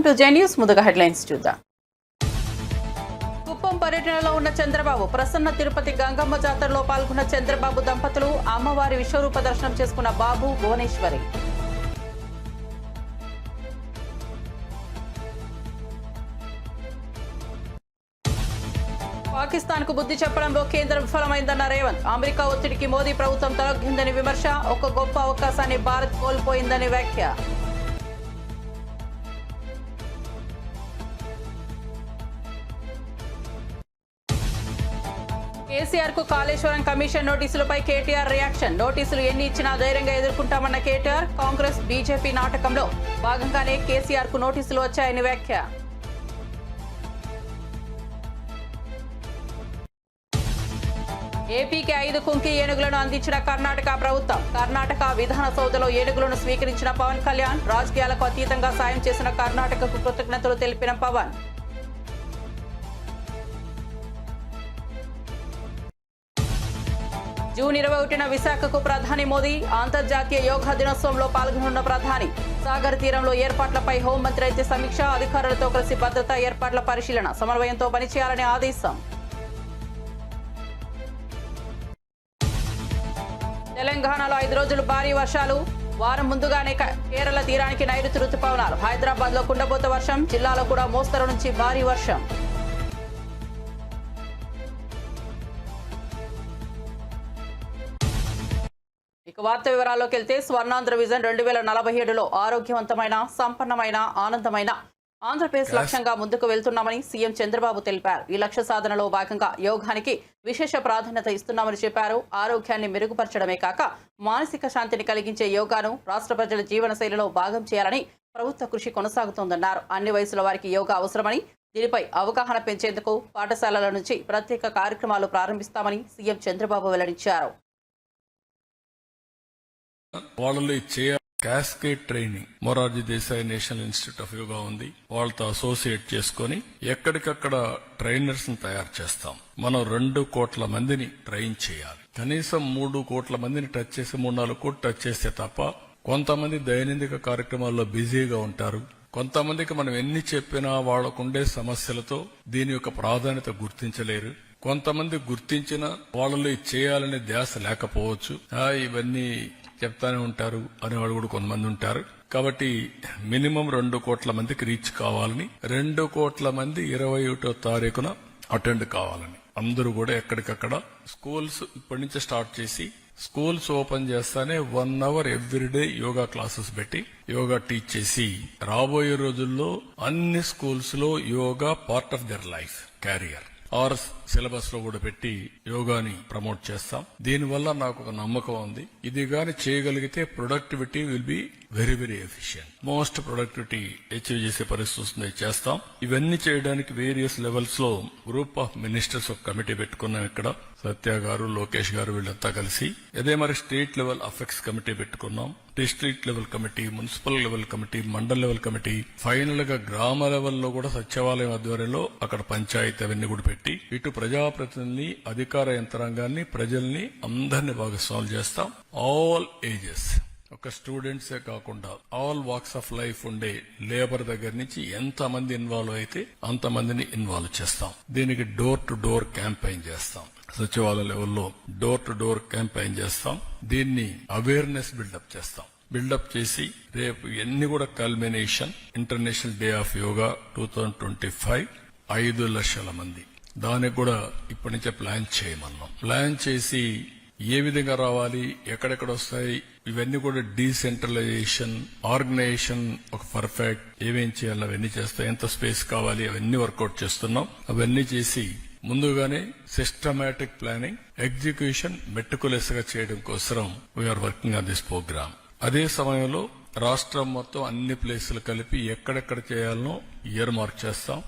To J news. ముందుగా headlines చూద్దాం. కుప్పం పర్యటనలో ఉన్న చంద్రబాబు ప్రసన్న తిరుపతి గంగమ్మ జాతరలో పాల్గొన్న చంద్రబాబు దంపతులు, అమ్మవారి విశ్వరూప దర్శనం చేసుకున్న బాబు, భువనేశ్వరి. పాకిస్తాన్ కు బుద్ధి చెప్పడంలో కేంద్రం విఫలమైందన్న రేవంత్. అమెరికా ఒత్తిడికి మోదీ ప్రభుత్వం తలొగ్గిందని విమర్శ. ఒక గొప్ప అవకాశాన్ని భారత్ కోల్పోయిందని వ్యాఖ్య. కేసీఆర్ కు కాళేశ్వరం కమిషన్ నోటీసులపై కేటీఆర్ రియాక్షన్. నోటీసులు ఎన్ని ఇచ్చినా ధైర్యంగా ఎదుర్కొంటామన్న కేటీఆర్. కాంగ్రెస్ బీజేపీ నాటకంలో భాగంగానే కేసీఆర్ కు నోటీసులు వచ్చాయని వ్యాఖ్య. ఏపీకి 5 కుంకి ఏనుగులను అందించిన కర్ణాటక ప్రభుత్వం. కర్ణాటక విధాన సౌధలో ఏనుగులను స్వీకరించిన పవన్ కళ్యాణ్. రాజకీయాలకు అతీతంగా సాయం చేసిన కర్ణాటకకు కృతజ్ఞతలు తెలిపిన పవన్. జూన్ 21న విశాఖకు ప్రధాని మోదీ. అంతర్జాతీయ యోగా దినోత్సవంలో పాల్గొనున్న ప్రధాని. సాగర్ తీరంలో ఏర్పాట్లపై హోంమంత్రి అయితే సమీక్ష. అధికారులతో కలిసి భద్రతా ఏర్పాట్ల పరిశీలన. సమన్వయంతో పనిచేయాలని ఆదేశం. తెలంగాణలో 5 రోజులు భారీ వర్షాలు. వారం ముందుగానే కేరళ తీరానికి నైరుతి రుతుపవనాలు. హైదరాబాద్ లో కుండపోత వర్షం. జిల్లాలో కూడా మోస్తరు నుంచి భారీ వర్షం. ఇక వార్త వివరాల్లోకి వెళ్తే, స్వర్ణాంధ్ర విజన్ 2047లో ఆరోగ్యవంతమైన, సంపన్నమైన, ఆనందమైన ఆంధ్రప్రదేశ్ లక్ష్యంగా ముందుకు వెళ్తున్నామని సీఎం చంద్రబాబు తెలిపారు. ఈ లక్ష్య సాధనలో భాగంగా యోగానికి విశేష ప్రాధాన్యత ఇస్తున్నామని చెప్పారు. ఆరోగ్యాన్ని మెరుగుపరచడమే కాక మానసిక శాంతిని కలిగించే యోగాను రాష్ట్ర ప్రజల జీవన శైలిలో భాగం చేయాలని ప్రభుత్వ కృషి కొనసాగుతోందన్నారు. అన్ని వయసుల వారికి యోగా అవసరమని, దీనిపై అవగాహన పెంచేందుకు పాఠశాలల నుంచి ప్రత్యేక కార్యక్రమాలు ప్రారంభిస్తామని సీఎం చంద్రబాబు వెల్లడించారు. Cascade training Morarji Desai national institute of yoga ఉంది. వాళ్ళతో అసోసియేట్ చేసుకుని ఎక్కడికక్కడ ట్రైనర్స్ ని తయారు చేస్తాం. మనం 2 కోట్ల మందిని ట్రైన్ చేయాలి. కనీసం 3 కోట్ల మందిని టచ్ చేసి 3-4 కోట్లు టచ్ చేస్తే తప్ప, కొంతమంది దైనందిక కార్యక్రమాల్లో బిజీగా ఉంటారు. కొంతమందికి మనం ఎన్ని చెప్పినా వాళ్లకుండే సమస్యలతో దీని యొక్క ప్రాధాన్యత గుర్తించలేరు. కొంతమంది గుర్తించిన వాళ్ళలో చేయాలనే ధ్యాస లేకపోవచ్చు. ఇవన్నీ చెప్తానే ఉంటారు అనేవాళ్ళు కూడా కొంతమంది ఉంటారు. కాబట్టి మినిమం 2 కోట్ల మందికి రీచ్ కావాలని, 2 కోట్ల మంది 21వ తారీఖున అటెండ్ కావాలని అందరూ కూడా ఎక్కడికక్కడ స్కూల్స్ ఇప్పటి నుంచి స్టార్ట్ చేసి, స్కూల్స్ ఓపెన్ చేస్తానే 1 అవర్ ఎవ్రీడే యోగా క్లాసెస్ పెట్టి యోగా టీచ్ చేసి, రాబోయే రోజుల్లో అన్ని స్కూల్స్ లో yoga part of their life career or syllabus లో కూడా పెట్టి యోగాని ప్రమోట్ చేస్తాం. దీనివల్ల నాకు ఒక నమ్మకం ఉంది. ఇది గాని చేయగలిగితే productivity will be very very efficient. Most productivity achieve చేసే పరిస్థితి వస్తుంది, చేస్తాం. ఇవన్నీ చేయడానికి వేరియస్ లెవెల్స్ లో గ్రూప్ ఆఫ్ మినిస్టర్స్ ఒక కమిటీ పెట్టుకున్నాం. ఇక్కడ సత్య గారు, లోకేష్ గారు వీళ్ళంతా కలిసి. అదే మరి స్టేట్ లెవెల్ అఫెక్ట్స్ కమిటీ పెట్టుకున్నాం. District level committee, municipal level committee, mandal level committee, final గా గ్రామ లెవెల్లో కూడా సచివాలయం ఆధ్వర్యంలో అక్కడ పంచాయతీ అవన్నీ కూడా పెట్టి, ఇటు ప్రజాప్రతినిధుల్ని, అధికార యంత్రాంగాన్ని, ప్రజల్ని అందరినీ భాగస్వాములు చేస్తాం. ఆల్ ఏజెస్, ఒక స్టూడెంట్సే కాకుండా ఆల్ వాక్స్ ఆఫ్ లైఫ్ ఉండే లేబర్ దగ్గర నుంచి ఎంతమంది ఇన్వాల్వ్ అయితే అంతమందిని ఇన్వాల్వ్ చేస్తాం. దీనికి డోర్ టు డోర్ క్యాంపెయిన్ చేస్తాం. సచివాలయ లెవెల్లో డోర్ టు డోర్ క్యాంపెయిన్ చేస్తాం. దీన్ని అవేర్నెస్ బిల్డప్ చేస్తాం. బిల్డప్ చేసి రేపు ఎన్ని కూడా culmination international day of yoga 2025 5 లక్షల మంది. దానికి కూడా ఇప్పటి నుంచే ప్లాన్ చేయమన్నాం. ప్లాన్ చేసి ఏ విధంగా రావాలి, ఎక్కడెక్కడ వస్తాయి, ఇవన్నీ కూడా డీసెంట్రలైజేషన్, ఆర్గనైజేషన్ ఒక పర్ఫెక్ట్ ఏమేం చేయాలి అవన్నీ చేస్తాయి. ఎంత స్పేస్ కావాలి అవన్నీ వర్కౌట్ చేస్తున్నాం. అవన్నీ చేసి ముందుగానే సిస్టమాటిక్ ప్లానింగ్, ఎగ్జిక్యూషన్ మెటికులస్ గా చేయడం కోసం we're working on this program. అదే సమయంలో రాష్ట్రం మొత్తం అన్ని ప్లేసులు కలిపి ఎక్కడెక్కడ చేయాలనో ఇయర్ మార్క్ చేస్తాం.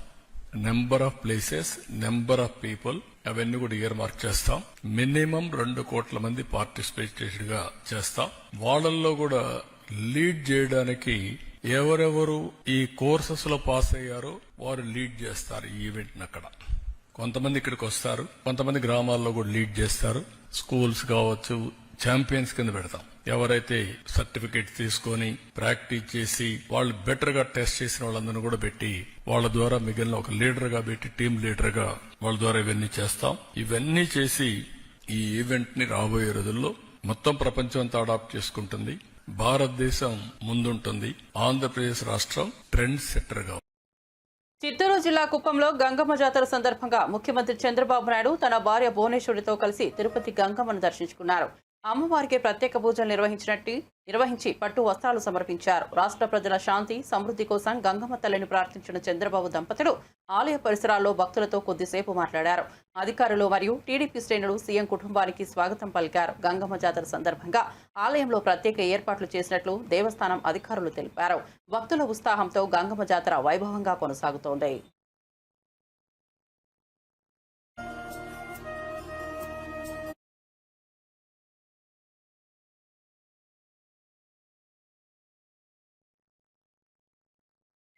Number of places, number of people అవన్నీ కూడా ఇయర్ మార్క్ చేస్తాం. మినిమం 2 కోట్ల మంది పార్టిసిపేటెడ్ గా చేస్తాం. వాళ్ళల్లో కూడా లీడ్ చేయడానికి ఎవరెవరు ఈ కోర్సెస్ లో పాస్ అయ్యారో వారు లీడ్ చేస్తారు ఈ ఈవెంట్. అక్కడ కొంతమంది ఇక్కడికి వస్తారు, కొంతమంది గ్రామాల్లో కూడా లీడ్ చేస్తారు. స్కూల్స్ కావచ్చు, ఛాంపియన్స్ కింద పెడతాం. ఎవరైతే సర్టిఫికేట్ తీసుకొని ప్రాక్టీస్ చేసి వాళ్ళు బెటర్ గా టెస్ట్ చేసిన వాళ్ళందరినీ కూడా పెట్టి వాళ్ళ ద్వారా మిగిలిన ఒక లీడర్ గా పెట్టి టీం లీడర్ గా వాళ్ళ ద్వారా ఇవన్నీ చేస్తాం. ఇవన్నీ చేసి ఈ ఈవెంట్ ని రాబోయే రోజుల్లో మొత్తం ప్రపంచం అంతా అడాప్ట్ చేసుకుంటుంది. భారతదేశం ముందుంటుంది. ఆంధ్రప్రదేశ్ రాష్ట్రం ట్రెండ్ సెట్టర్ గా. చిత్తూరు జిల్లా కుప్పంలో గంగమ్మ జాతర సందర్భంగా ముఖ్యమంత్రి చంద్రబాబు నాయుడు తన భార్య భువనేశ్వరితో కలిసి తిరుపతి గంగమ్మను దర్శించుకున్నారు. అమ్మవారికి ప్రత్యేక పూజలు నిర్వహించి పట్టు వస్త్రాలు సమర్పించారు. రాష్ట్ర ప్రజల శాంతి సమృద్ధి కోసం గంగమ్మ తల్లిని ప్రార్థించిన చంద్రబాబు దంపతులు ఆలయ పరిసరాల్లో భక్తులతో కొద్దిసేపు మాట్లాడారు. అధికారులు మరియు టీడీపీ శ్రేణులు సీఎం కుటుంబానికి స్వాగతం పలికారు. గంగమ్మ జాతర సందర్భంగా ఆలయంలో ప్రత్యేక ఏర్పాట్లు చేసినట్లు దేవస్థానం అధికారులు తెలిపారు. భక్తుల ఉత్సాహంతో గంగమ్మ జాతర వైభవంగా కొనసాగుతోంది.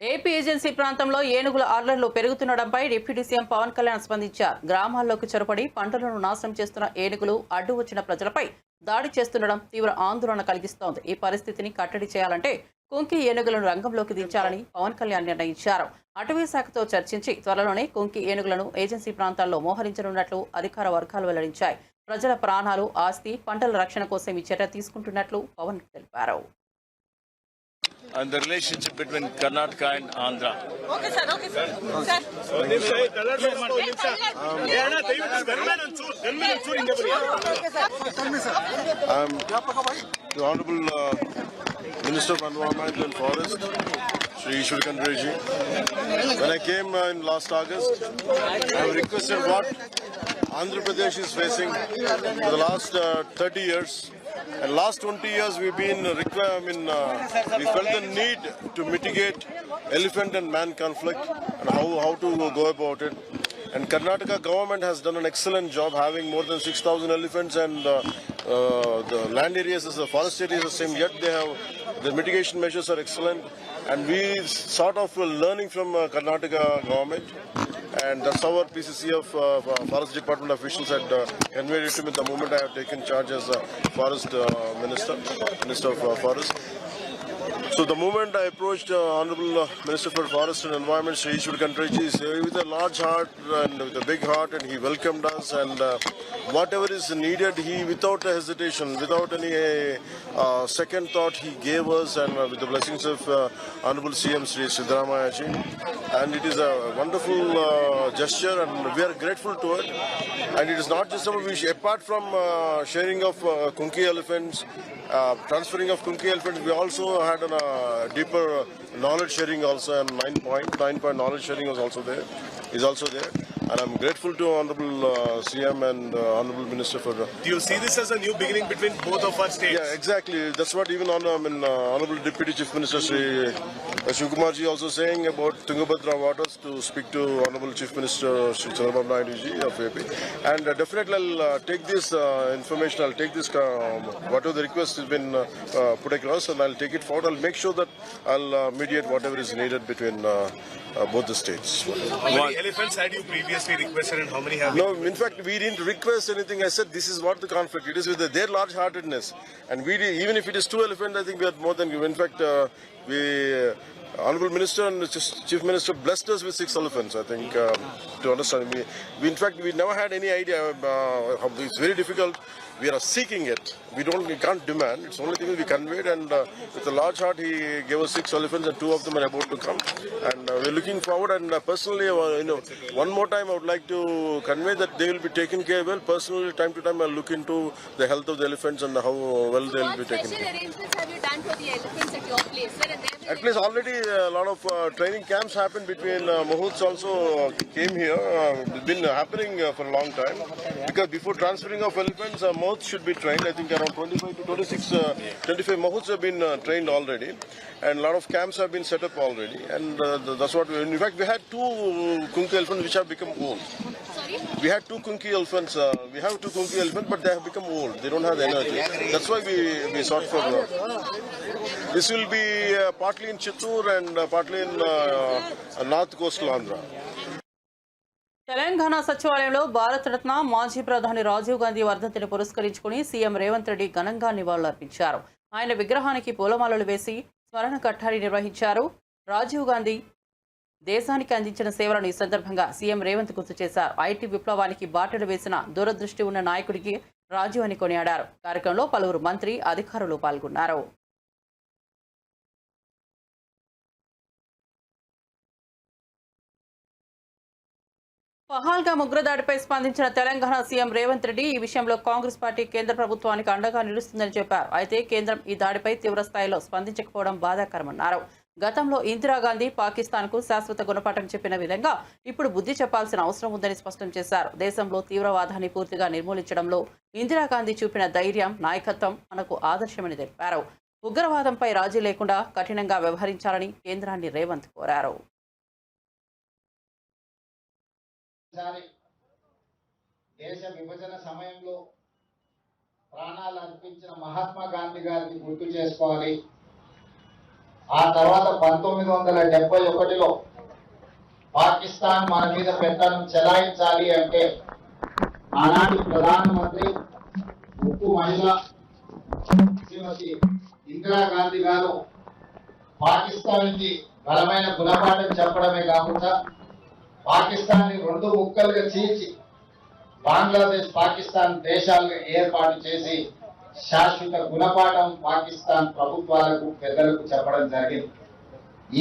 ఏపీ ఏజెన్సీ ప్రాంతంలో ఏనుగుల ఆర్లర్లు పెరుగుతుండడంపై డిప్యూటీ సీఎం పవన్ కళ్యాణ్ స్పందించారు. గ్రామాల్లోకి చొరబడి పంటలను నాశనం చేస్తున్న ఏనుగులు అడ్డు వచ్చిన ప్రజలపై దాడి చేస్తుండడం తీవ్ర ఆందోళన కలిగిస్తోంది. ఈ పరిస్థితిని కట్టడి చేయాలంటే కుంకి ఏనుగులను రంగంలోకి దించాలని పవన్ కళ్యాణ్ నిర్ణయించారు. అటవీ శాఖతో చర్చించి త్వరలోనే కుంకి ఏనుగులను ఏజెన్సీ ప్రాంతాల్లో మోహరించనున్నట్లు అధికార వర్గాలు వెల్లడించాయి. ప్రజల ప్రాణాలు, ఆస్తి, పంటల రక్షణ కోసం ఈ చర్య తీసుకుంటున్నట్లు పవన్ తెలిపారు. And the relationship between Karnataka and Andhra. Okay, sir. I'm the Honorable Minister of Environment and Forest, Shri Ishwar Kandreji. When I came in last August, I requested what Andhra Pradesh is facing for the last 30 years. And last 20 years we've been we felt the need to mitigate elephant and man conflict and how to go about it. And Karnataka government has done an excellent job, having more than 6,000 elephants, and the land areas, the forest areas are the same. Yet they have the mitigation measures are excellent, and we sort of learning from Karnataka government. And that's how our PCC of Forest Department officials had conveyed it to me the moment I have taken charge as Forest Minister of Forest. So the moment I approached Honorable Minister for Forest and Environment, Shri Ishwar Kandreji, with a large heart and with a big heart, and he welcomed us, and whatever is needed, he without hesitation, without any second thought, he gave us, and with the blessings of Honorable CM Shri Siddaramaiah ji. And it is a wonderful gesture, and we are grateful to it. And it is not just about apart from sharing of Kunki elephants, transferring of Kunki elephants, we also had a deeper knowledge sharing also, and 9 point knowledge sharing was also there. And I'm grateful to Honorable CM and Honorable Minister for. Do you see this as a new beginning between both of our states? Yeah, exactly. That's what even Honorable Deputy Chief Minister Shri Shivkumar ji also saying about Tungabhadra waters to speak to Honorable Chief Minister Shri Chandrababu Naidu ji of AP. And definitely I'll take this information. I'll take this whatever the request has been put across, and I'll take it forward. I'll make sure that I'll mediate whatever is needed between both the states. How many elephants had you previously requested, and how many have you? No, in fact, we didn't request anything. I said this is what the conflict. It is with their large-heartedness, and even if it is 2 elephants, I think we are more than you. In fact, Honorable Minister and Chief Minister blessed us with 6 elephants. I think to understand. In fact, we never had any idea. It's very difficult. We are seeking it. We can't demand. It's the only thing we conveyed, and with a large heart, he gave us 6 elephants, and 2 of them are about to come. And we're looking forward. And personally, one more time, I would like to convey that they will be taken care of well. Personally, time to time, I'll look into the health of the elephants and how well they will be taken care of. What special arrangements have you done for the elephants at your place, sir? At least already a lot of training camps happened between Mahoots also came here. It's been happening for a long time. Because before transferring of elephants, Mahoots should be trained. I think around 25 to 25 Mahoots have been trained already. And a lot of camps have been set up already. And that's what in fact, we had 2 Kunki elephants which have become old. Sorry? We had 2 Kunki elephants. We have 2 Kunki elephants, but they have become old. They don't have the energy. That's why we sought for. This will be partly in Chittoor and partly in North Coastal Andhra. Telangana సచివాలయంలో భారతరత్న మాజీ ప్రధాని రాజీవ్ గాంధీ వర్ధంతిని పురస్కరించుకుని CM Revanth Reddy ఘనంగా నివాళులర్పించారు. ఆయన విగ్రహానికి పూలమాలలు వేసి స్మరణ కట్టారి నిర్వహించారు. రాజీవ్ గాంధీ దేశానికి అందించిన సేవలను ఈ సందర్భంగా సీఎం రేవంత్ గుర్తు చేశారు. ఐటీ విప్లవానికి బాటలు వేసిన దూరదృష్టి ఉన్న నాయకుడికి రాజీవ్ అని కొనియాడారు. కార్యక్రమంలో పలువురు మంత్రి, అధికారులు పాల్గొన్నారు. పహల్గామ్ ఉగ్రదాడిపై స్పందించిన తెలంగాణ సీఎం రేవంత్ రెడ్డి ఈ విషయంలో కాంగ్రెస్ పార్టీ కేంద్ర ప్రభుత్వానికి అండగా నిలుస్తుందని చెప్పారు. అయితే కేంద్రం ఈ దాడిపై తీవ్ర స్థాయిలో స్పందించకపోవడం బాధాకరమన్నారు. గతంలో ఇందిరాగాంధీ పాకిస్తాన్కు శాశ్వత గుణపాఠం చెప్పిన విధంగా ఇప్పుడు బుద్ధి చెప్పాల్సిన అవసరం ఉందని స్పష్టం చేశారు. దేశంలో తీవ్రవాదాన్ని పూర్తిగా నిర్మూలించడంలో ఇందిరాగాంధీ చూపిన ధైర్యం, నాయకత్వం మనకు ఆదర్శమని తెలిపారు. ఉగ్రవాదంపై రాజీ లేకుండా కఠినంగా వ్యవహరించాలని కేంద్రాన్ని రేవంత్ కోరారు. దేశ విభజన సమయంలో ప్రాణాలు అర్పించిన మహాత్మా గాంధీ గారిని గుర్తు చేసుకోవాలి. ఆ తర్వాత 1971లో పాకిస్తాన్ మన మీద పెత్తనం చెలాయించాలి అంటే ఆనాటి ప్రధానమంత్రి ఉక్కు మహిళ శ్రీమతి ఇందిరాగాంధీ గారు పాకిస్తాన్కి బలమైన గుణపాఠం చెప్పడమే కాకుండా పాకిస్తాన్ని 2 ముక్కలుగా చీల్చి బంగ్లాదేశ్, పాకిస్తాన్ దేశాలను ఏర్పాటు చేసి శాశ్వత గుణపాఠం పాకిస్తాన్ ప్రభుత్వాలకు, పెద్దలకు చెప్పడం జరిగింది.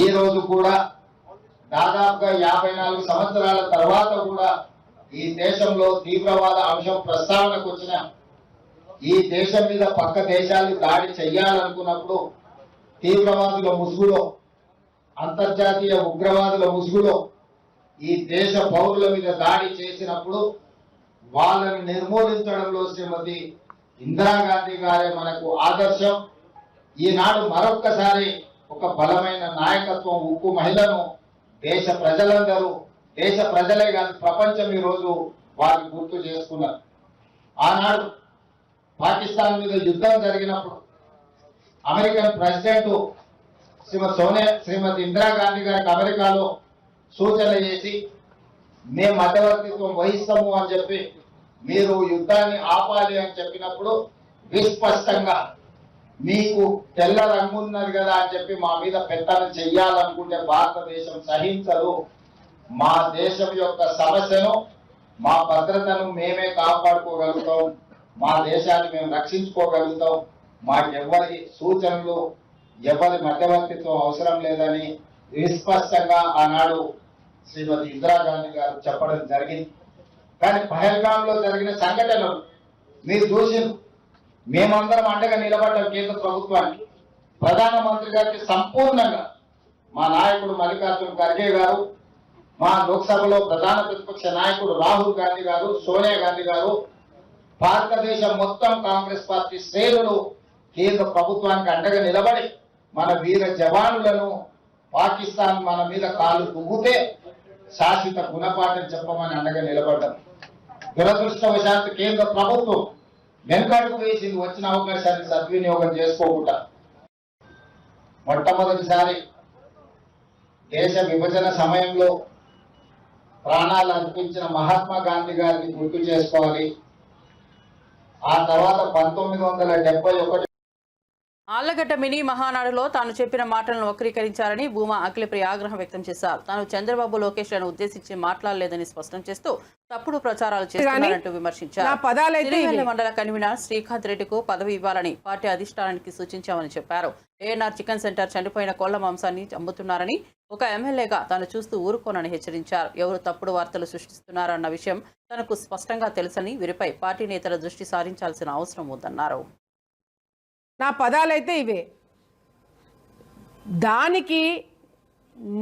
ఈ రోజు కూడా దాదాపుగా 54 సంవత్సరాల తర్వాత కూడా ఈ దేశంలో తీవ్రవాద అంశం ప్రస్తావనకు వచ్చిన ఈ దేశం మీద పక్క దేశాలు దాడి చెయ్యాలనుకున్నప్పుడు తీవ్రవాదుల ముసుగులో, అంతర్జాతీయ ఉగ్రవాదుల ముసుగులో ఈ దేశ పౌరుల మీద దాడి చేసినప్పుడు వాళ్ళని నిర్మూలించడంలో శ్రీమతి ఇందిరాగాంధీ గారే మనకు ఆదర్శం. ఈనాడు మరొక్కసారి ఒక బలమైన నాయకత్వం, ఉక్కు మహిళను దేశ ప్రజలందరూ, దేశ ప్రజలే కాదు ప్రపంచం ఈరోజు వారిని గుర్తు చేసుకున్నారు. ఆనాడు పాకిస్తాన్ మీద యుద్ధం జరిగినప్పుడు అమెరికన్ ప్రెసిడెంట్ శ్రీమతి ఇందిరాగాంధీ గారికి అమెరికాలో సూచన చేసి మేము మధ్యవర్తిత్వం వహిస్తాము అని చెప్పి, మీరు యుద్ధాన్ని ఆపాలి అని చెప్పినప్పుడు విస్పష్టంగా మీకు తెల్ల రంగు ఉన్నది కదా అని చెప్పి మా మీద పెత్తనం చెయ్యాలనుకుంటే భారతదేశం సహించదు. మా దేశం యొక్క సమస్యను, మా భద్రతను మేమే కాపాడుకోగలుగుతాం, మా దేశాన్ని మేము రక్షించుకోగలుగుతాం, మాకెవ్వరి సూచనలు, ఎవరి మధ్యవర్తిత్వం అవసరం లేదని విస్పష్టంగా ఆనాడు శ్రీమతి ఇందిరాగాంధీ గారు చెప్పడం జరిగింది. కానీ పహల్గాంలో జరిగిన సంఘటనలు మీరు చూసి మేమందరం అండగా నిలబడ్డాం. కేంద్ర ప్రభుత్వానికి, ప్రధానమంత్రి గారికి సంపూర్ణంగా మా నాయకుడు మల్లికార్జున ఖర్గే గారు, మా లోక్సభలో ప్రధాన ప్రతిపక్ష నాయకుడు రాహుల్ గాంధీ గారు, సోనియా గాంధీ గారు, భారతదేశం మొత్తం కాంగ్రెస్ పార్టీ శ్రేణులు కేంద్ర ప్రభుత్వానికి అండగా నిలబడి మన వీర జవానులను పాకిస్తాన్ మన మీద కాలు తుగ్గితే శాశ్వత గుణపాఠం చెప్పమని అండగా నిలబడ్డాం. దురదృష్టవశాత్తు కేంద్ర ప్రభుత్వం వెనుకడుగు వేసింది, వచ్చిన అవకాశాన్ని సద్వినియోగం చేసుకోకుండా. మొట్టమొదటిసారి దేశ విభజన సమయంలో ప్రాణాలు అర్పించిన మహాత్మా గాంధీ గారిని గుర్తు చేసుకోవాలి. ఆ తర్వాత 1971 ఆళ్లగడ్డ మినీ మహానాడులో తాను చెప్పిన మాటలను వక్రీకరించారని భూమా అఖిలప్రియ ఆగ్రహం వ్యక్తం చేశారు. తాను చంద్రబాబు, లోకేష్ లను ఉద్దేశించి మాట్లాడలేదని స్పష్టం చేస్తూ తప్పుడు ప్రచారాలు చేస్తున్నారంటూ విమర్శించారు. మండల కన్వీనర్ శ్రీకాంత్ రెడ్డికు పదవి ఇవ్వాలని పార్టీ అధిష్టానానికి సూచించామని చెప్పారు. ఏఎన్ఆర్ చికెన్ సెంటర్ చనిపోయిన కోళ్ల మాంసాన్ని అమ్ముతున్నారని ఒక ఎమ్మెల్యేగా తాను చూస్తూ ఊరుకోనని హెచ్చరించారు. ఎవరు తప్పుడు వార్తలు సృష్టిస్తున్నారన్న విషయం తనకు స్పష్టంగా తెలుసని, వీరిపై పార్టీ నేతల దృష్టి సారించాల్సిన అవసరం ఉందన్నారు. నా పదాలైతే ఇవే. దానికి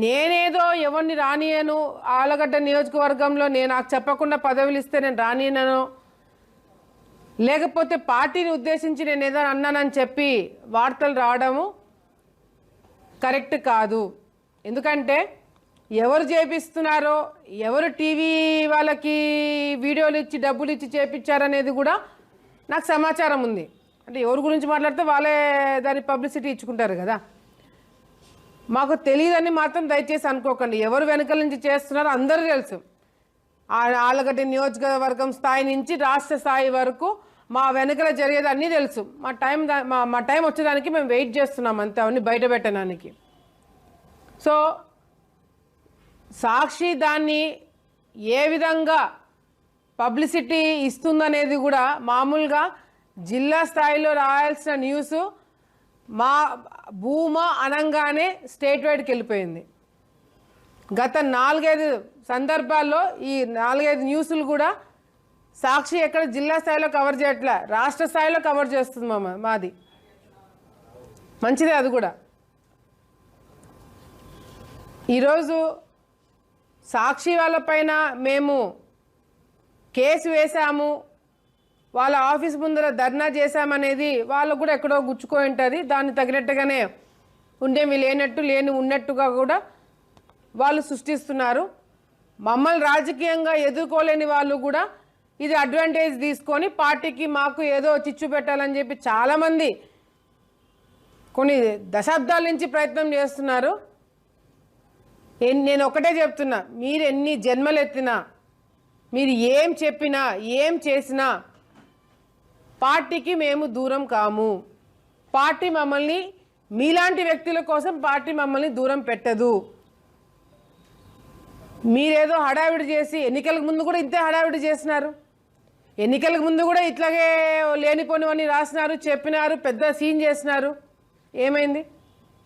నేనేదో ఎవరిని రానియను, ఆలగడ్డ నియోజకవర్గంలో నేను నాకు చెప్పకుండా పదవులు ఇస్తే నేను రానియనను, లేకపోతే పార్టీని ఉద్దేశించి నేను ఏదో అన్నానని చెప్పి వార్తలు రావడము కరెక్ట్ కాదు. ఎందుకంటే ఎవరు చేపిస్తున్నారో, ఎవరు టీవీ వాళ్ళకి వీడియోలు ఇచ్చి డబ్బులు ఇచ్చి చేపించారనేది కూడా నాకు సమాచారం ఉంది. అంటే ఎవరి గురించి మాట్లాడితే వాళ్ళే దాని పబ్లిసిటీ ఇచ్చుకుంటారు కదా. మాకు తెలియదని మాత్రం దయచేసి అనుకోకండి. ఎవరు వెనకాల నుంచి చేస్తున్నారో అందరూ తెలుసు. ఆలగడ్డ నియోజకవర్గం స్థాయి నుంచి రాష్ట్ర స్థాయి వరకు మా వెనకల జరిగేది అన్నీ తెలుసు. మా టైం వచ్చేదానికి మేము వెయిట్ చేస్తున్నాం అంతే, అవన్నీ బయట పెట్టడానికి. సో సాక్షి దాన్ని ఏ విధంగా పబ్లిసిటీ ఇస్తుందనేది కూడా మామూలుగా జిల్లా స్థాయిలో రాయాల్సిన న్యూస్ మా భూమా అనంగానే స్టేట్ వైడ్కి వెళ్ళిపోయింది. గత 4-5 సందర్భాల్లో ఈ 4-5 న్యూస్లు కూడా సాక్షి ఎక్కడ జిల్లా స్థాయిలో కవర్ చేయట్లే, రాష్ట్ర స్థాయిలో కవర్ చేస్తుంది మాది. మంచిదే అది కూడా. ఈరోజు సాక్షి వాళ్ళపైన మేము కేసు వేశాము, వాళ్ళ ఆఫీస్ ముందర ధర్నా చేశామనేది వాళ్ళకు కూడా ఎక్కడో గుచ్చుకొని ఉంటుంది. దాన్ని తగినట్టుగానే ఉండేవి లేని ఉన్నట్టుగా కూడా వాళ్ళు సృష్టిస్తున్నారు. మమ్మల్ని రాజకీయంగా ఎదుర్కోలేని వాళ్ళు కూడా ఇది అడ్వాంటేజ్ తీసుకొని పార్టీకి మాకు ఏదో చిచ్చు పెట్టాలని చెప్పి చాలామంది కొన్ని దశాబ్దాల నుంచి ప్రయత్నం చేస్తున్నారు. నేను ఒకటే చెప్తున్నా, మీరు ఎన్ని జన్మలు ఎత్తినా, మీరు ఏం చెప్పినా ఏం చేసినా పార్టీకి మేము దూరం కాము. పార్టీ మమ్మల్ని, మీలాంటి వ్యక్తుల కోసం పార్టీ మమ్మల్ని దూరం పెట్టదు. మీరేదో హడావిడి చేసి ఎన్నికలకు ముందు కూడా ఇంతే హడావిడి చేసినారు, ఎన్నికలకు ముందు కూడా ఇట్లాగే లేనిపోనివన్నీ రాసినారు, చెప్పినారు, పెద్ద సీన్ చేసినారు. ఏమైంది?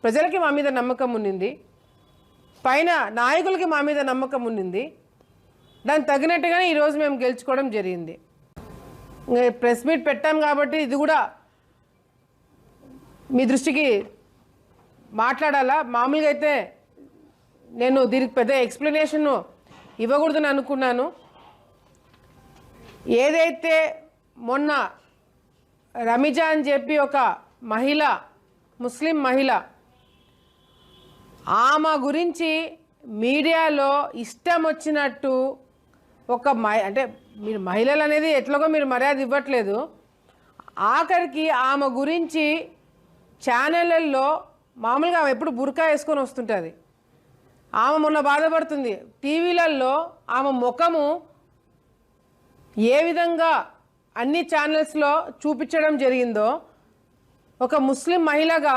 ప్రజలకి మా మీద నమ్మకం ఉన్నింది, పైన నాయకులకి మా మీద నమ్మకం ఉన్నింది. దానికి తగినట్టుగానే ఈరోజు మేము గెలుచుకోవడం జరిగింది. ప్రెస్ మీట్ పెట్టాం కాబట్టి ఇది కూడా మీ దృష్టికి మాట్లాడాలా. మామూలుగా అయితే నేను దీనికి పెద్ద ఎక్స్ప్లెనేషన్ ఇవ్వకూడదని అనుకున్నాను. ఏదైతే మొన్న రమిజా అని చెప్పి ఒక మహిళ, ముస్లిం మహిళ, ఆమె గురించి మీడియాలో ఇష్టం వచ్చినట్టు అంటే మీరు మహిళలు అనేది ఎట్లాగో మీరు మర్యాద ఇవ్వట్లేదు. ఆఖరికి ఆమె గురించి ఛానళ్ళల్లో మామూలుగా ఆమె ఎప్పుడు బుర్కా వేసుకొని వస్తుంటుంది. ఆమె మొన్న బాధపడుతుంది. టీవీలలో ఆమె ముఖము ఏ విధంగా అన్ని ఛానల్స్లో చూపించడం జరిగిందో, ఒక ముస్లిం మహిళగా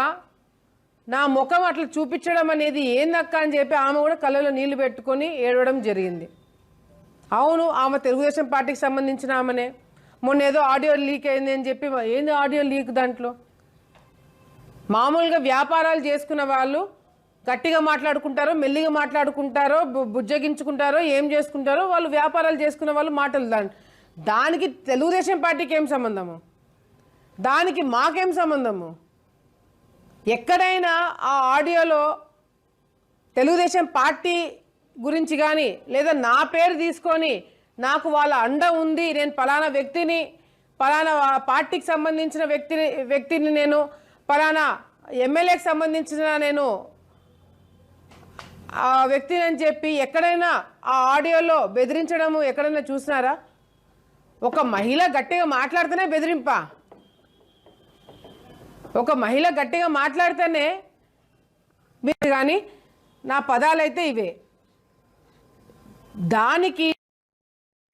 నా ముఖం అట్లా చూపించడం అనేది ఏందక్క అని చెప్పి ఆమె కూడా కళ్ళలో నీళ్లు పెట్టుకొని ఏడవడం జరిగింది. అవును, ఆమె తెలుగుదేశం పార్టీకి సంబంధించిన ఆమెనే. మొన్న ఏదో ఆడియో లీక్ అయింది అని చెప్పి, ఏంది ఆడియో లీక్? దాంట్లో మామూలుగా వ్యాపారాలు చేసుకున్న వాళ్ళు గట్టిగా మాట్లాడుకుంటారో, మెల్లిగా మాట్లాడుకుంటారో, బుజ్జగించుకుంటారో, ఏం చేసుకుంటారో వాళ్ళు వ్యాపారాలు చేసుకున్న వాళ్ళు మాటలు. దానికి తెలుగుదేశం పార్టీకి ఏం సంబంధము? దానికి మాకేం సంబంధము? ఎక్కడైనా ఆ ఆడియోలో తెలుగుదేశం పార్టీ గురించి కానీ లేదా నా పేరు తీసుకొని నాకు వాళ్ళ అండ ఉంది, నేను పలానా వ్యక్తిని, పలానా పార్టీకి సంబంధించిన వ్యక్తిని నేను, పలానా ఎమ్మెల్యేకి సంబంధించిన నేను ఆ వ్యక్తిని అని చెప్పి ఎక్కడైనా ఆ ఆడియోలో బెదిరించడము ఎక్కడైనా చూసినారా? ఒక మహిళ గట్టిగా మాట్లాడితేనే బెదిరింపా? ఒక మహిళ గట్టిగా మాట్లాడితేనే మీరు, కానీ నా పదాలైతే ఇవే. దానికి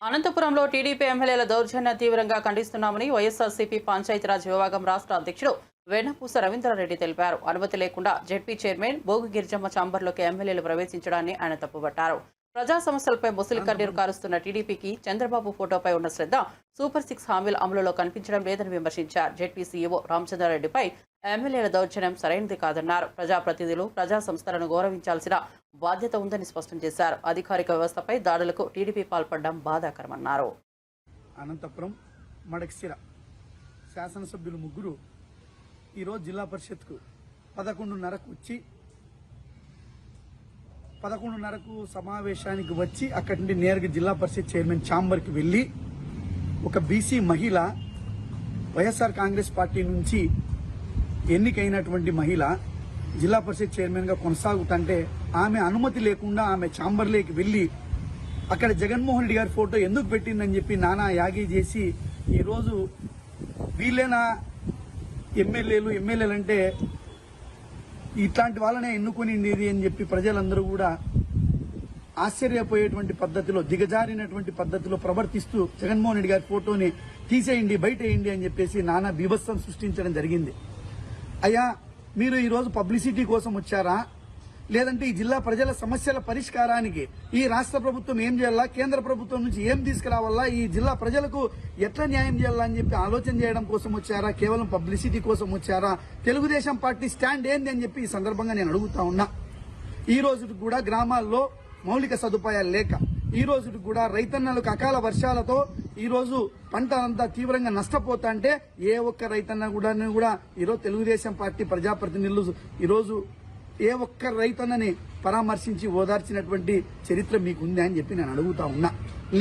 అనంతపురంలో టీడీపీ ఎమ్మెల్యేల దౌర్జన్యం తీవ్రంగా ఖండిస్తున్నామని వైఎస్ఆర్సీపీ పంచాయతీరాజ్ విభాగం రాష్ట్ర అధ్యక్షుడు వెన్నపూస రవీంద్రారెడ్డి తెలిపారు. అనుమతి లేకుండా జెడ్పీ చైర్మన్ బోగు గిరిజమ్మ ఛాంబర్లోకి ఎమ్మెల్యేలు ప్రవేశించడాన్ని ఆయన తప్పుపట్టారు. ప్రజా సమస్యలపై ముసలి కన్నీరు కారుస్తున్న టీడీపీకి చంద్రబాబు ఫోటోపై ఉన్న శ్రద్ధ సూపర్ 6 హామీల అమలులో కనిపించడం లేదని విమర్శించారు. జెడ్పీ సీఈఓ రామచంద్రారెడ్డిపై ఎమ్మెల్యేల దౌర్జన్యం సరైనది కాదన్నారు. ప్రజాప్రతినిధులు, ప్రజా సంస్థలను గౌరవించాల్సిన బాధ్యత ఉందని స్పష్టం చేశారు. అధికారిక వ్యవస్థపై దాడులకు టీడీపీ పాల్పడడం బాధాకరమన్నారు. అనంతపురం మడక్సిర శాసనసభ్యులు ముగ్గురు ఈరోజు జిల్లా పరిషత్కు 11:30కు వచ్చి 11:30కు సమావేశానికి వచ్చి అక్కడి నుండి నేరుగా జిల్లా పరిషత్ చైర్మన్ ఛాంబర్కి వెళ్లి ఒక బీసీ మహిళ, వైఎస్ఆర్ కాంగ్రెస్ పార్టీ నుంచి ఎన్నికైనటువంటి మహిళ జిల్లా పరిషత్ చైర్మన్గా కొనసాగుతుంటే ఆమె అనుమతి లేకుండా ఆమె ఛాంబర్లోకి వెళ్లి అక్కడ జగన్మోహన్ రెడ్డి గారి ఫోటో ఎందుకు పెట్టిందని చెప్పి నానా యాగి చేసి ఈరోజు వీళ్ళేనా ఎమ్మెల్యేలంటే ఇట్లాంటి వాళ్ళనే ఎన్నుకునింది అని చెప్పి ప్రజలందరూ కూడా ఆశ్చర్యపోయేటువంటి పద్ధతిలో, దిగజారినటువంటి పద్ధతిలో ప్రవర్తిస్తూ జగన్మోహన్ రెడ్డి గారి ఫోటోని తీసేయండి, బయటేయండి అని చెప్పేసి నానా బీభత్సం సృష్టించడం జరిగింది. అయ్యా, మీరు ఈరోజు పబ్లిసిటీ కోసం వచ్చారా, లేదంటే ఈ జిల్లా ప్రజల సమస్యల పరిష్కారానికి ఈ రాష్ట్ర ప్రభుత్వం ఏం చేయాలా, కేంద్ర ప్రభుత్వం నుంచి ఏం తీసుకురావాలా, ఈ జిల్లా ప్రజలకు ఎట్లా న్యాయం చేయాలా అని చెప్పి ఆలోచన చేయడం కోసం వచ్చారా, కేవలం పబ్లిసిటీ కోసం వచ్చారా? తెలుగుదేశం పార్టీ స్టాండ్ ఏంది అని చెప్పి ఈ సందర్భంగా నేను అడుగుతా ఉన్నా. ఈ రోజు కూడా గ్రామాల్లో మౌలిక సదుపాయాలు లేక, ఈ రోజు కూడా రైతన్నలకు అకాల వర్షాలతో ఈ రోజు పంట అంతా తీవ్రంగా నష్టపోతా అంటే ఏ ఒక్క రైతన్న కూడా ఈరోజు తెలుగుదేశం పార్టీ ప్రజాప్రతినిధులు ఈరోజు ఏ ఒక్క రైతన్నని పరామర్శించి ఓదార్చినటువంటి చరిత్ర మీకుంది అని చెప్పి నేను అడుగుతా ఉన్నా.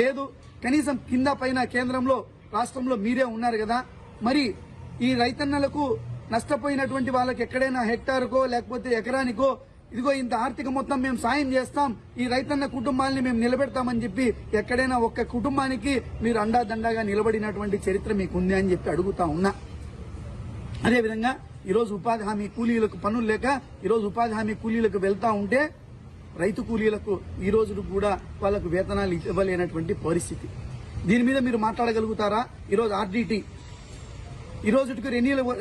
లేదు, కనీసం కింద పైన కేంద్రంలో రాష్ట్రంలో మీరే ఉన్నారు కదా, మరి ఈ రైతన్నలకు నష్టపోయినటువంటి వాళ్ళకి ఎక్కడైనా హెక్టార్కో లేకపోతే ఎకరానికో ఇదిగో ఇంత ఆర్థిక మొత్తం మేము సాయం చేస్తాం, ఈ రైతన్న కుటుంబాలని మేము నిలబెడతామని చెప్పి ఎక్కడైనా ఒక్క కుటుంబానికి మీరు అండాదండాగా నిలబడినటువంటి చరిత్ర మీకుంది అని చెప్పి అడుగుతా ఉన్నా. అదేవిధంగా ఈరోజు ఉపాధి హామీ కూలీలకు పనులు లేక ఈరోజు ఉపాధి హామీ కూలీలకు వెళ్తా ఉంటే రైతు కూలీలకు ఈ రోజు కూడా వాళ్లకు వేతనాలు ఇవ్వలేనటువంటి పరిస్థితి. దీని మీద మీరు మాట్లాడగలుగుతారా? ఈరోజు ఆర్డీటీ ఈ రోజుకి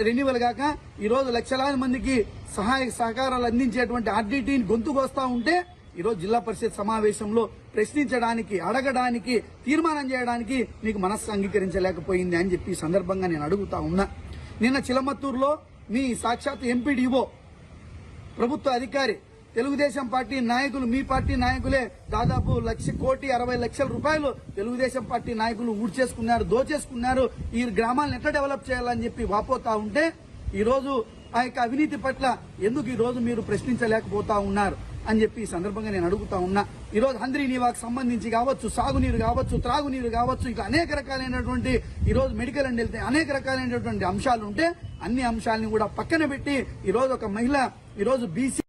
రెన్యువల్ గాక ఈరోజు లక్షలాది మందికి సహాయ సహకారాలు అందించేటువంటి ఆర్డీటీని గొంతుకొస్తా ఉంటే ఈరోజు జిల్లా పరిషత్ సమావేశంలో ప్రశ్నించడానికి, అడగడానికి, తీర్మానం చేయడానికి మీకు మనస్సు అంగీకరించలేకపోయింది అని చెప్పి ఈ సందర్భంగా నేను అడుగుతా ఉన్నా. నిన్న చిలమత్తూరులో మీ సాక్షాత్ ఎంపీడీఓ ప్రభుత్వ అధికారి తెలుగుదేశం పార్టీ నాయకులు, మీ పార్టీ నాయకులే దాదాపు 1,60,00,000 రూపాయలు తెలుగుదేశం పార్టీ నాయకులు ఊడ్చేసుకున్నారు, దోచేసుకున్నారు. ఈ గ్రామాలను ఎట్లా డెవలప్ చేయాలని చెప్పి వాపోతా ఉంటే ఈ రోజు ఆ యొక్క అవినీతి పట్ల ఎందుకు ఈ రోజు మీరు ప్రశ్నించలేకపోతా ఉన్నారు అని చెప్పి ఈ సందర్భంగా నేను అడుగుతా ఉన్నా. ఈ రోజు హంద్రీ నీవాకు సంబంధించి కావచ్చు, సాగునీరు కావచ్చు, త్రాగునీరు కావచ్చు, ఇట్లా అనేక రకాలైనటువంటి ఈ రోజు మెడికల్ అండ్ హెల్త్ అనేక రకాలైనటువంటి అంశాలు ఉంటే అన్ని అంశాలను కూడా పక్కన పెట్టి ఈ రోజు ఒక మహిళ ఈ రోజు బీసీ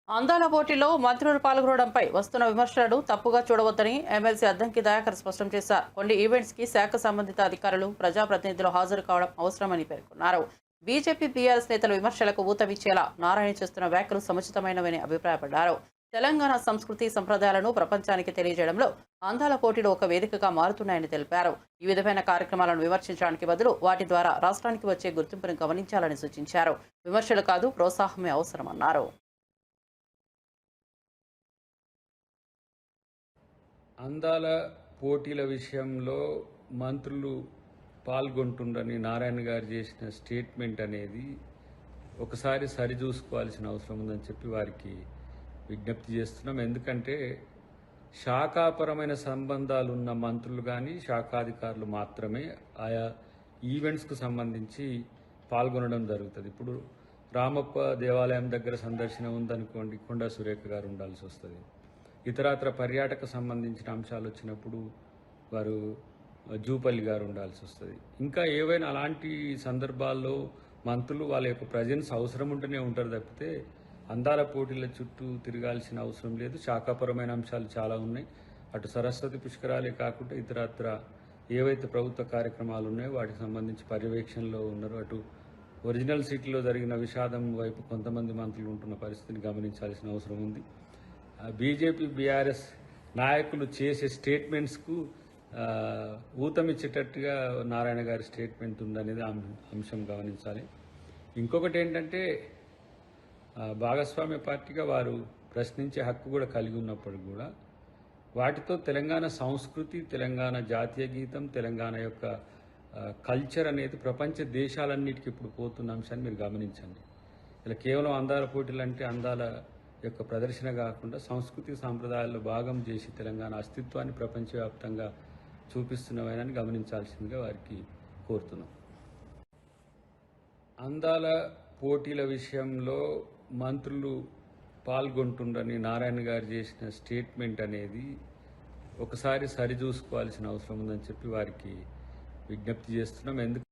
అందాల పోటీలో మంత్రులు పాల్గొనడంపై వస్తున్న విమర్శలను తప్పుగా చూడవద్దని ఎమ్మెల్సీ అద్దంకి దయాకర్ స్పష్టం చేశారు. కొన్ని ఈవెంట్స్ కి శాఖ సంబంధిత అధికారులు, ప్రజాప్రతినిధులు హాజరు కావడం అవసరమని పేర్కొన్నారు. బీజేపీ, బీఆర్ఎస్ నేతల విమర్శలకు ఊతమిచ్చేలా నారాయణ చేస్తున్న వ్యాఖ్యలు సముచితమైనవని అభిప్రాయపడ్డారు. తెలంగాణ సంస్కృతి సంప్రదాయాలను ప్రపంచానికి తెలియజేయడంలో అందాల పోటీలు ఒక వేదికగా మారుతున్నాయని తెలిపారు. ఈ విధమైన కార్యక్రమాలను విమర్శించడానికి బదులు వాటి ద్వారా రాష్ట్రానికి వచ్చే గుర్తింపును గమనించాలని సూచించారు. విమర్శలు కాదు, ప్రోత్సాహమే అవసరమన్నారు. అందాల పోటీల విషయంలో మంత్రులు పాల్గొంటుండని నారాయణ గారు చేసిన స్టేట్మెంట్ అనేది ఒకసారి సరిచూసుకోవాల్సిన అవసరం ఉందని చెప్పి వారికి విజ్ఞప్తి చేస్తున్నాం. ఎందుకంటే శాఖాపరమైన సంబంధాలు ఉన్న మంత్రులు కానీ శాఖాధికారులు మాత్రమే ఆయా ఈవెంట్స్కు సంబంధించి పాల్గొనడం జరుగుతుంది. ఇప్పుడు రామప్ప దేవాలయం దగ్గర సందర్శన ఉందనుకోండి, కొండా సురేఖ గారు ఉండాల్సి వస్తుంది. ఇతరత్ర పర్యాటక సంబంధించిన అంశాలు వచ్చినప్పుడు వారు జూపల్లి గారు ఉండాల్సి వస్తుంది. ఇంకా ఏవైనా అలాంటి సందర్భాల్లో మంత్రులు వాళ్ళ యొక్క ప్రజెన్స్ అవసరం ఉంటూనే ఉంటారు తప్పితే అందాల పోటీల చుట్టూ తిరగాల్సిన అవసరం లేదు. శాఖాపరమైన అంశాలు చాలా ఉన్నాయి. అటు సరస్వతి పుష్కరాలే కాకుండా ఇతరత్ర ఏవైతే ప్రభుత్వ కార్యక్రమాలు ఉన్నాయో వాటికి సంబంధించి పర్యవేక్షణలో ఉన్నారు. అటు ఒరిజినల్ సిటీలో జరిగిన విషాదం వైపు కొంతమంది మంత్రులు ఉంటున్న పరిస్థితిని గమనించాల్సిన అవసరం ఉంది. బీజేపీ, బీఆర్ఎస్ నాయకులు చేసే స్టేట్మెంట్స్కు ఊతమిచ్చేటట్టుగా నారాయణ గారి స్టేట్మెంట్ ఉందనేది అంశం గమనించాలి. ఇంకొకటి ఏంటంటే భాగస్వామ్య పార్టీగా వారు ప్రశ్నించే హక్కు కూడా కలిగి ఉన్నప్పుడు కూడా వాటితో తెలంగాణ సంస్కృతి, తెలంగాణ జాతీయ గీతం, తెలంగాణ యొక్క కల్చర్ అనేది ప్రపంచ దేశాలన్నిటికీ ఇప్పుడు పోతున్న అంశాన్ని మీరు గమనించండి. ఇలా కేవలం అందాల పోటీలు అంటే అందాల యొక్క ప్రదర్శన కాకుండా సంస్కృతి సాంప్రదాయాల్లో భాగం చేసి తెలంగాణ అస్తిత్వాన్ని ప్రపంచవ్యాప్తంగా చూపిస్తున్నవని గమనించాల్సిందిగా వారికి కోరుతున్నాం. అందాల పోటీల విషయంలో మంత్రులు పాల్గొంటుండని నారాయణ గారు చేసిన స్టేట్మెంట్ అనేది ఒకసారి సరిచూసుకోవాల్సిన అవసరం ఉందని చెప్పి వారికి విజ్ఞప్తి చేస్తున్నాం. ఎందుకు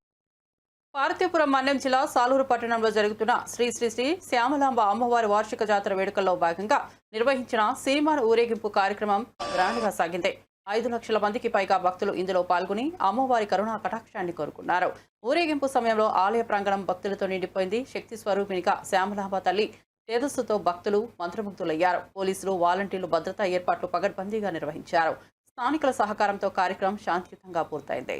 పార్వతీపురం మన్యం జిల్లా సాలూరు పట్టణంలో జరుగుతున్న శ్రీ శ్రీ శ్రీ శ్యామలాంబ అమ్మవారి వార్షిక జాతర వేడుకల్లో భాగంగా నిర్వహించిన సిరిమాను ఊరేగింపు కార్యక్రమం గ్రాండ్గా సాగింది. 5 లక్షల మందికి పైగా భక్తులు ఇందులో పాల్గొని అమ్మవారి కరుణా కటాక్షాన్ని కోరుకున్నారు. ఊరేగింపు సమయంలో ఆలయ ప్రాంగణం భక్తులతో నిండిపోయింది. శక్తి స్వరూపిణిగా శ్యామలాంబ తల్లి తేజస్సుతో భక్తులు మంత్రముగ్ధులయ్యారు. పోలీసులు, వాలంటీర్లు భద్రతా ఏర్పాట్లు పగడ్బందీగా నిర్వహించారు. స్థానికుల సహకారంతో కార్యక్రమం శాంతియుతంగా పూర్తయింది.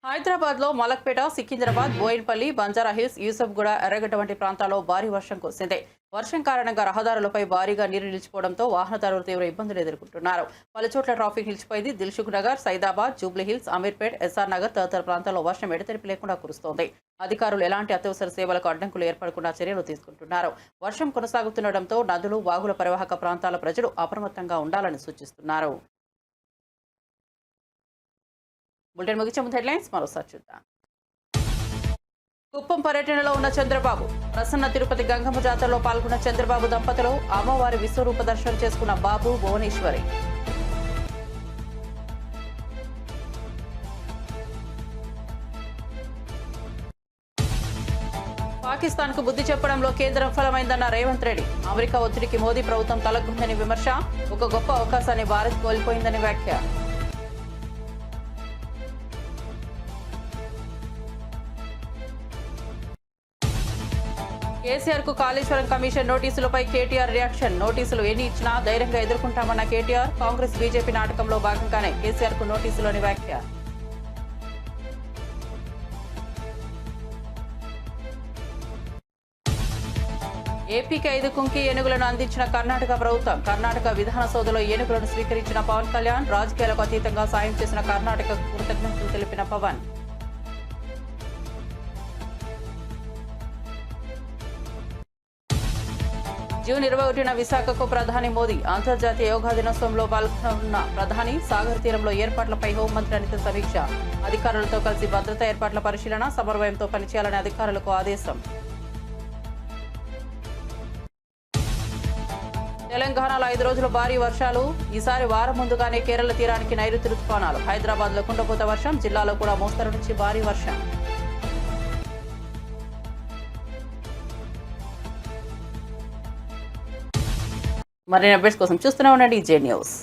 హైదరాబాద్లో మలక్పేట, సికింద్రాబాద్, బోయిన్పల్లి, బంజారాహిల్స్, యూసఫ్గూడ, ఎర్రగడ్డ వంటి ప్రాంతాల్లో భారీ వర్షం కురిసింది. వర్షం కారణంగా రహదారులపై భారీగా నీరు నిలిచిపోవడంతో వాహనదారులు తీవ్ర ఇబ్బందులు ఎదుర్కొంటున్నారు. పలుచోట్ల ట్రాఫిక్ నిలిచిపోయింది. దిల్సుఖ్ నగర్, సైదాబాద్, జూబ్లీహిల్స్, అమీర్పేట్, ఎస్ఆర్ నగర్ తదితర ప్రాంతాల్లో వర్షం ఎడతెరిపి లేకుండా కురుస్తోంది. అధికారులు ఎలాంటి అత్యవసర సేవలకు అడ్డంకులు ఏర్పడకుండా చర్యలు తీసుకుంటున్నారు. వర్షం కొనసాగుతుండటంతో నదులు, వాగుల పరివాహక ప్రాంతాల ప్రజలు అప్రమత్తంగా ఉండాలని సూచిస్తున్నారు. బులెటిన్ ముగించే ముందు హెడ్లైన్స్ మరోసారి చూద్దాం. కుప్పం పర్యటనలో ఉన్న చంద్రబాబు. ప్రసన్న తిరుపతి గంగమ్మ జాతరలో పాల్గొన్న చంద్రబాబు దంపతులు. అమ్మవారి విశ్వరూప దర్శనం చేసుకున్న బాబు, భువనేశ్వరి. పాకిస్తాన్కు బుద్ధి చెప్పడంలో కేంద్రం విఫలమైందన్న రేవంత్ రెడ్డి. అమెరికా ఒత్తిడికి మోదీ ప్రభుత్వం తలగ్గుందని విమర్శ. ఒక గొప్ప అవకాశాన్ని భారత్ కోల్పోయిందని వ్యాఖ్య. కేసీఆర్ కు కాళేశ్వరం కమిషన్ నోటీసులపై కేటీఆర్ రియాక్షన్. నోటీసులు ఎన్ని ఇచ్చినా ధైర్యంగా ఎదుర్కొంటామన్న కేటీఆర్. కాంగ్రెస్, బీజేపీ నాటకంలో భాగంగానే కేసీఆర్ కు నోటీసులోని వ్యాఖ్య. ఏపీకి 5 కుంకి ఏనుగులను అందించిన కర్ణాటక ప్రభుత్వం. కర్ణాటక విధాన సౌధలో ఏనుగులను స్వీకరించిన పవన్ కళ్యాణ్. రాజకీయాలకు అతీతంగా సాయం చేసిన కర్ణాటకకు కృతజ్ఞతలు తెలిపిన పవన్. జూన్ 21న విశాఖకు ప్రధాని మోదీ. అంతర్జాతీయ యోగా దినోత్సవంలో పాల్గొన్న ప్రధాని. సాగర్ తీరంలో ఏర్పాట్లపై హోంమంత్రి అనిత సమీక్ష. అధికారులతో కలిసి భద్రతా ఏర్పాట్ల పరిశీలన, సమన్వయంతో పనిచేయాలని అధికారులకు ఆదేశం. తెలంగాణలో 5 రోజులు భారీ వర్షాలు. ఈసారి వారం ముందుగానే కేరళ తీరానికి నైరుతి రుతుపవనాలు. హైదరాబాద్లో కుండపోత వర్షం. జిల్లాలో కూడా మోస్తరు నుంచి భారీ వర్షం. మరిన్ని అప్డేట్స్ కోసం చూస్తూనే ఉండండి జే న్యూస్.